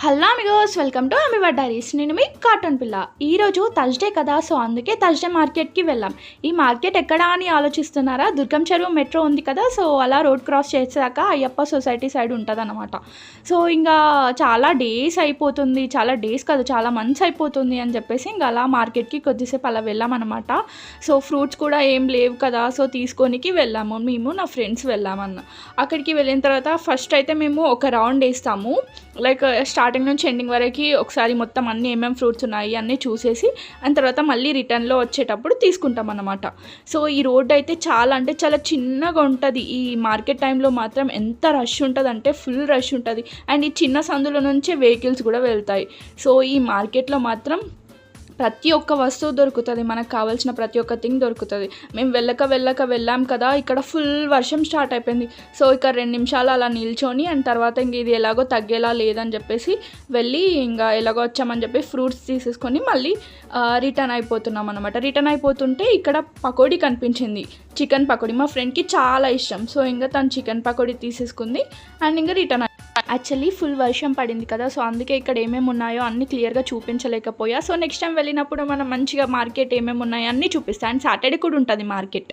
Hello amigos, welcome to Amiva diaries. నేను మీ cartoon పిల్ల. ఈరోజు థర్స్డే కదా, సో అందుకే థర్స్డే మార్కెట్కి వెళ్ళాం. ఈ మార్కెట్ ఎక్కడ అని ఆలోచిస్తున్నారా? దుర్గం చెరువు మెట్రో ఉంది కదా, సో అలా రోడ్ క్రాస్ చేసాక అయ్యప్ప సొసైటీ సైడ్ ఉంటుంది అనమాట. సో ఇంకా చాలా డేస్ అయిపోతుంది, చాలా డేస్ కాదు చాలా మంత్స్ అయిపోతుంది అని చెప్పేసి ఇంకా అలా మార్కెట్కి కొద్దిసేపు అలా వెళ్ళామన్నమాట. సో ఫ్రూట్స్ కూడా ఏం లేవు కదా, సో తీసుకోనికి వెళ్ళాము. మేము నా ఫ్రెండ్స్ వెళ్ళామన్న. అక్కడికి వెళ్ళిన తర్వాత ఫస్ట్ అయితే మేము ఒక రౌండ్ వేస్తాము, లైక్ స్టార్టింగ్ నుంచి ఎండింగ్ వరకు ఒకసారి మొత్తం అన్నీ ఏమేమి ఫ్రూట్స్ ఉన్నాయి అన్నీ చూసేసి అండ్ తర్వాత మళ్ళీ రిటర్న్లో వచ్చేటప్పుడు తీసుకుంటాం అన్నమాట. సో ఈ రోడ్ అయితే చాలా అంటే చాలా చిన్నగా ఉంటుంది. ఈ మార్కెట్ టైంలో మాత్రం ఎంత రష్ ఉంటుంది అంటే ఫుల్ రష్ ఉంటుంది. అండ్ ఈ చిన్న సందుల నుంచే వెహికల్స్ కూడా వెళ్తాయి. సో ఈ మార్కెట్లో మాత్రం ప్రతి ఒక్క వస్తువు దొరుకుతుంది, మనకు కావాల్సిన ప్రతి ఒక్క థింగ్ దొరుకుతుంది. మేము వెళ్ళాం కదా, ఇక్కడ ఫుల్ వర్షం స్టార్ట్ అయిపోయింది. సో ఇక్కడ 2 నిమిషాలు అలా నిల్చొని అండ్ తర్వాత ఇంక ఇది ఎలాగో తగ్గేలా లేదని చెప్పేసి వెళ్ళి ఇంకా ఎలాగో వచ్చామని చెప్పి ఫ్రూట్స్ తీసేసుకొని మళ్ళీ రిటర్న్ అయిపోతున్నాం అనమాట. రిటర్న్ అయిపోతుంటే ఇక్కడ పకోడీ కనిపించింది, చికెన్ పకోడీ. మా ఫ్రెండ్కి చాలా ఇష్టం, సో ఇంకా తను చికెన్ పకోడీ తీసేసుకుంది అండ్ ఇంకా రిటర్న్. యాక్చువల్లీ ఫుల్ వర్షం పడింది కదా, సో అందుకే ఇక్కడ ఏమేమి ఉన్నాయో అన్నీ క్లియర్గా చూపించలేకపోయా. సో నెక్స్ట్ టైం వెళ్ళినప్పుడు మనం మంచిగా మార్కెట్ ఏమేమి ఉన్నాయో అన్నీ చూపిస్తాను. అండ్ సాటర్డే కూడా ఉంటుంది మార్కెట్.